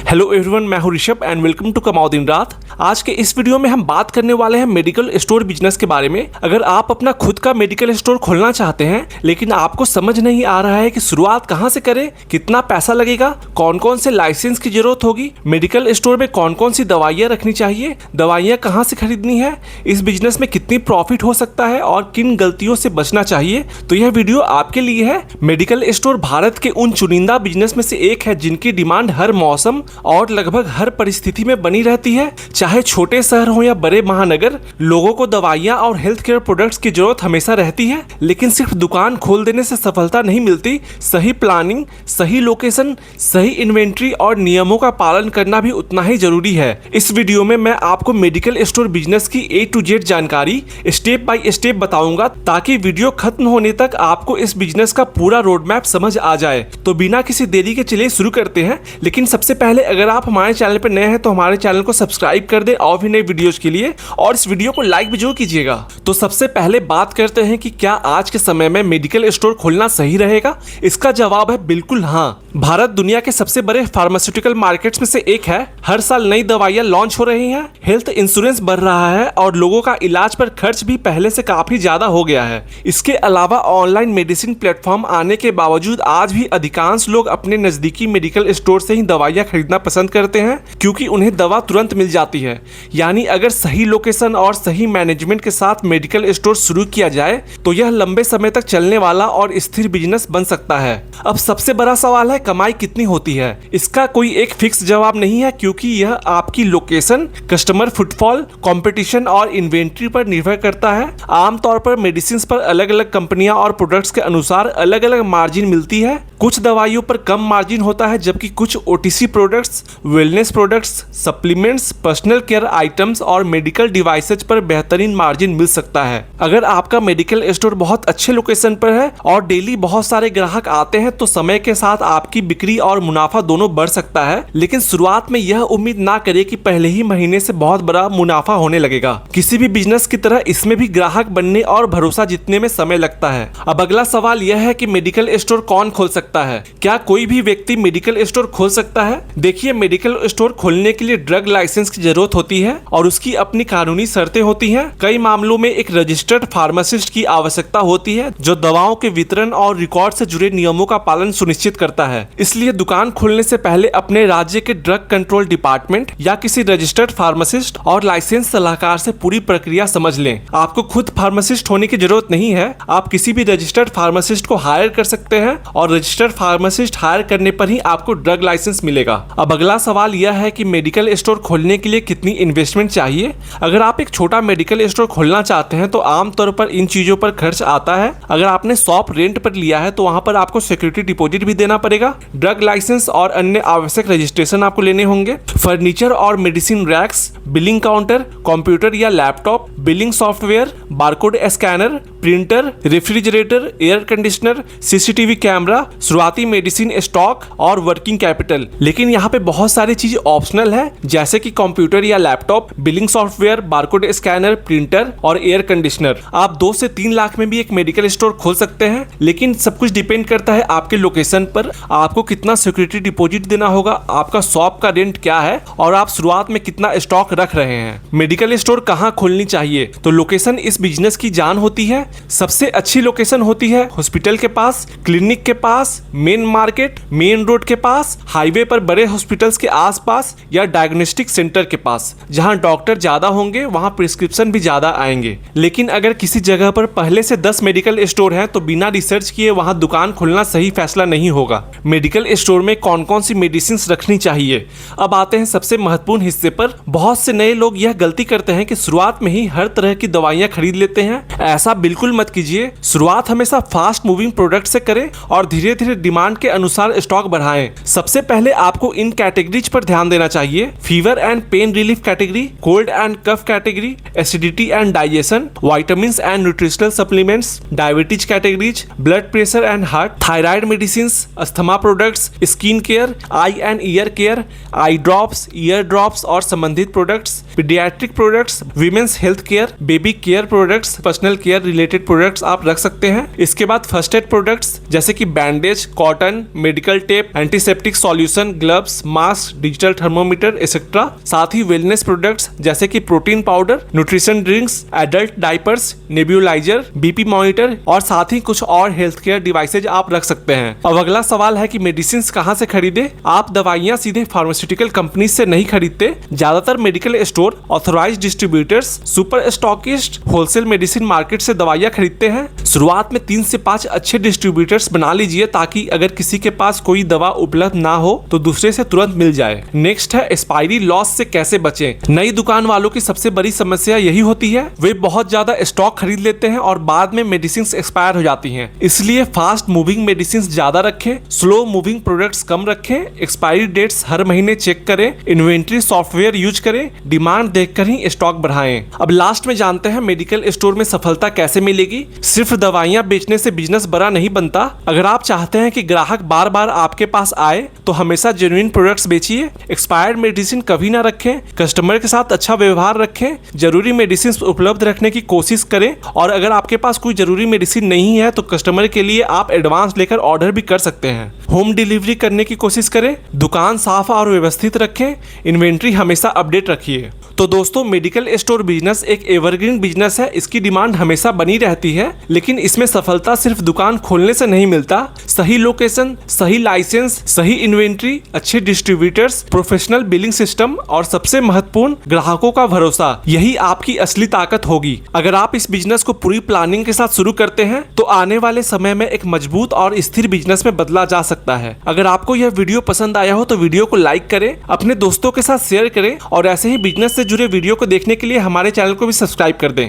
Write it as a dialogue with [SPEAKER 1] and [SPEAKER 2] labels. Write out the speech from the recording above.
[SPEAKER 1] Hello everyone, मैं हूं Rishabh and welcome to कमाओ दिन रात। आज के इस वीडियो में हम बात करने वाले हैं मेडिकल स्टोर बिजनेस के बारे में। अगर आप अपना खुद का मेडिकल स्टोर खोलना चाहते हैं लेकिन आपको समझ नहीं आ रहा है कि शुरुआत कहां से करें, कितना पैसा लगेगा, कौन कौन से लाइसेंस की जरूरत होगी, मेडिकल स्टोर में कौन कौन सी दवाइयां रखनी चाहिए, दवाइयां कहां से खरीदनी है, इस बिजनेस में कितनी प्रॉफिट हो सकता है और किन गलतियों से बचना चाहिए, तो यह वीडियो आपके लिए है। मेडिकल स्टोर भारत के उन चुनिंदा बिजनेस में से एक है जिनकी डिमांड हर मौसम और लगभग हर परिस्थिति में बनी रहती है। चाहे छोटे शहर हो या बड़े महानगर, लोगों को दवाइयां और हेल्थ केयर प्रोडक्ट्स की जरूरत हमेशा रहती है। लेकिन सिर्फ दुकान खोल देने से सफलता नहीं मिलती, सही प्लानिंग, सही लोकेशन, सही इन्वेंट्री और नियमों का पालन करना भी उतना ही जरूरी है। इस वीडियो में मैं आपको मेडिकल स्टोर बिजनेस की A to Z जानकारी स्टेप बाय स्टेप बताऊंगा ताकि वीडियो खत्म होने तक आपको इस बिजनेस का पूरा रोड मैप समझ आ जाए। तो बिना किसी देरी के चलिए शुरू करते हैं। लेकिन सबसे पहले अगर आप हमारे चैनल पर नए हैं तो हमारे चैनल को सब्सक्राइब कर दें और भी नए वीडियोस के लिए, और इस वीडियो को लाइक भी जरूर कीजिएगा। तो सबसे पहले बात करते हैं कि क्या आज के समय में मेडिकल स्टोर खोलना सही रहेगा। इसका जवाब है बिल्कुल हाँ। भारत दुनिया के सबसे बड़े फार्मास्यूटिकल मार्केट्स में से एक है। हर साल नई दवाइयां लॉन्च हो रही हैं, हेल्थ इंश्योरेंस बढ़ रहा है और लोगों का इलाज पर खर्च भी पहले से काफी ज्यादा हो गया है। इसके अलावा ऑनलाइन मेडिसिन प्लेटफॉर्म आने के बावजूद आज भी अधिकांश लोग अपने नजदीकी मेडिकल स्टोर से ही दवाइयां खरीदना पसंद करते हैं क्योंकि उन्हें दवा तुरंत मिल जाती है। यानी अगर सही लोकेशन और सही मैनेजमेंट के साथ मेडिकल स्टोर शुरू किया जाए तो यह लंबे समय तक चलने वाला और स्थिर बिजनेस बन सकता है। अब सबसे बड़ा सवाल है कमाई कितनी होती है। इसका कोई एक फिक्स जवाब नहीं है क्योंकि यह आपकी लोकेशन, कस्टमर फुटफॉल, कंपटीशन और इन्वेंट्री पर निर्भर करता है। आमतौर पर मेडिसिन पर अलग अलग कंपनियां और प्रोडक्ट्स के अनुसार अलग अलग मार्जिन मिलती है। कुछ दवाइयों पर कम मार्जिन होता है जबकि कुछ OTC products, wellness products, supplements, personal care items और मेडिकल डिवाइसेज पर बेहतरीन मार्जिन मिल सकता है। अगर आपका मेडिकल स्टोर बहुत अच्छे लोकेशन पर है और डेली बहुत सारे ग्राहक आते हैं तो समय के साथ आपकी बिक्री और मुनाफा दोनों बढ़ सकता है। लेकिन शुरुआत में यह उम्मीद ना करें कि पहले ही महीने से बहुत बड़ा मुनाफा होने लगेगा। किसी भी बिजनेस की तरह इसमें भी ग्राहक बनने और भरोसा जीतने में समय लगता है। अब अगला सवाल यह है कि मेडिकल स्टोर कौन खोल सकता है। क्या कोई भी व्यक्ति मेडिकल स्टोर खोल सकता है? देखिए, मेडिकल स्टोर खोलने के लिए ड्रग लाइसेंस की जरूरत होती है और उसकी अपनी कानूनी शर्तें होती हैं। कई मामलों में एक रजिस्टर्ड फार्मासिस्ट की आवश्यकता होती है जो दवाओं के वितरण और रिकॉर्ड से जुड़े नियमों का पालन सुनिश्चित करता है। इसलिए दुकान खोलने से पहले अपने राज्य के ड्रग कंट्रोल डिपार्टमेंट या किसी रजिस्टर्ड फार्मासिस्ट और लाइसेंस सलाहकार से पूरी प्रक्रिया समझ लें। आपको खुद फार्मासिस्ट होने की जरूरत नहीं है, आप किसी भी रजिस्टर्ड फार्मासिस्ट को हायर कर सकते हैं और रजिस्टर्ड फार्मासिस्ट हायर करने पर ही आपको ड्रग लाइसेंस मिलेगा। अब अगला सवाल यह है कि मेडिकल स्टोर खोलने के लिए कितनी इन्वेस्टमेंट चाहिए। अगर आप एक छोटा मेडिकल स्टोर खोलना चाहते हैं तो आमतौर पर इन चीजों पर खर्च आता है। अगर आपने शॉप रेंट पर लिया है तो वहां पर आपको सिक्योरिटी डिपॉजिट भी देना पड़ेगा, ड्रग लाइसेंस और अन्य आवश्यक रजिस्ट्रेशन आपको लेने होंगे, फर्नीचर और medicine racks, billing counter, computer या laptop, billing software, barcode scanner, printer, refrigerator, air conditioner, CCTV camera, शुरुआती मेडिसिन स्टॉक और वर्किंग कैपिटल। लेकिन यहाँ पे बहुत सारी चीज ऑप्शनल है जैसे कि कंप्यूटर या laptop, billing software, barcode scanner, printer और एयर कंडीशनर। आप 2 से 3 लाख में भी एक मेडिकल स्टोर खोल सकते हैं। लेकिन सब कुछ डिपेंड करता है आपके लोकेशन पर, आपको कितना सिक्योरिटी डिपॉजिट देना होगा, आपका शॉप का रेंट क्या है और आप शुरुआत में कितना स्टॉक रख रहे हैं। मेडिकल स्टोर कहाँ खोलनी चाहिए, तो लोकेशन इस बिजनेस की जान होती है। सबसे अच्छी लोकेशन होती है हॉस्पिटल के पास, क्लिनिक के पास, मेन मार्केट, मेन रोड के पास, हाईवे पर बड़े हॉस्पिटल्स के आसपास या डायग्नोस्टिक सेंटर के पास। जहां डॉक्टर ज्यादा होंगे वहां प्रिस्क्रिप्शन भी ज्यादा आएंगे। लेकिन अगर किसी जगह पर पहले से 10 मेडिकल स्टोर हैं तो बिना रिसर्च किए वहां दुकान खोलना सही फैसला नहीं होगा। मेडिकल स्टोर में कौन कौन सी मेडिसिन रखनी चाहिए। अब आते हैं सबसे महत्वपूर्ण हिस्से पर। बहुत से नए लोग यह गलती करते हैं कि शुरुआत में ही हर तरह की दवाइयां खरीद लेते हैं। ऐसा बिल्कुल मत कीजिए। शुरुआत हमेशा फास्ट मूविंग प्रोडक्ट से करें और धीरे धीरे डिमांड के अनुसार स्टॉक बढ़ाएं। सबसे पहले आपको इन कैटेगरीज पर ध्यान देना चाहिए: fever and pain relief category, cold and cough category, acidity and digestion, vitamins and nutritional supplements, diabetes categories, blood pressure and heart, thyroid medicine, asthma products, skin care, eye and ear care, eye drops, ear drops और संबंधित products, paediatric products, women's health care, baby care products, personal care related products आप रख सकते हैं। इसके बाद first aid products जैसे कि bandage, cotton, medical tape, antiseptic solution, gloves, mask, digital thermometer etcetera. साथ ही वेलनेस प्रोडक्ट्स जैसे कि protein powder, nutrition drinks, adult diapers, nebuliser, BP monitor और साथ ही कुछ और हेल्थ केयर डिवाइसेज आप रख सकते हैं। अब अगला सवाल है कि मेडिसिन कहां से खरीदे। आप दवाइयां सीधे फार्मास्यूटिकल कंपनी से नहीं खरीदते। ज्यादातर medical store, authorised distributors, super stockist, wholesale medicine market से दवाइयां खरीदते हैं। शुरुआत में 3 से 5 अच्छे डिस्ट्रीब्यूटर्स बना लीजिए ताकि अगर किसी के पास कोई दवा उपलब्ध ना हो तो दूसरे से तुरंत मिल जाए। नेक्स्ट है एक्सपायरी लॉस से कैसे बचें। नई दुकान वालों की सबसे बड़ी समस्या यही होती है, वे बहुत ज्यादा स्टॉक खरीद लेते हैं और बाद में मेडिसिन एक्सपायर हो जाती हैं। इसलिए फास्ट मूविंग मेडिसिन ज्यादा रखें, स्लो मूविंग प्रोडक्ट्स कम रखें, एक्सपायरी डेट्स हर महीने चेक करें, इन्वेंट्री सॉफ्टवेयर यूज करें, डिमांड देखकर ही स्टॉक बढ़ाएं। अब लास्ट में जानते हैं मेडिकल स्टोर में सफलता कैसे मिलेगी। सिर्फ दवाइयां बेचने से बिजनेस बड़ा नहीं बनता। अगर आप चाहते हैं कि ग्राहक बार बार आपके पास आए तो हमेशा जेन्युइन प्रोडक्ट्स बेचिए, एक्सपायर्ड मेडिसिन कभी ना रखें, कस्टमर के साथ अच्छा व्यवहार रखें, जरूरी मेडिसिन उपलब्ध रखने की कोशिश करें और अगर आपके पास कोई जरूरी मेडिसिन नहीं है तो कस्टमर के लिए आप एडवांस लेकर ऑर्डर भी कर सकते हैं। होम डिलीवरी करने की कोशिश करें, दुकान साफ और व्यवस्थित रखें, इन्वेंट्री हमेशा अपडेट रखिए। तो दोस्तों, मेडिकल स्टोर बिजनेस एक एवरग्रीन बिजनेस है। इसकी डिमांड हमेशा बनी रहती है, लेकिन इसमें सफलता सिर्फ दुकान खोलने से नहीं मिलता। सही लोकेशन, सही लाइसेंस, सही इन्वेंट्री, अच्छे डिस्ट्रीब्यूटर्स, प्रोफेशनल बिलिंग सिस्टम और सबसे महत्वपूर्ण ग्राहकों का भरोसा, यही आपकी असली ताकत होगी। अगर आप इस बिजनेस को पूरी प्लानिंग के साथ शुरू करते हैं तो आने वाले समय में एक मजबूत और स्थिर बिजनेस में बदला जा सकता है। अगर आपको यह वीडियो पसंद आया हो तो वीडियो को लाइक करें, अपने दोस्तों के साथ शेयर करें और ऐसे ही बिजनेस से जुड़े वीडियो को देखने के लिए हमारे चैनल को भी सब्सक्राइब कर दें।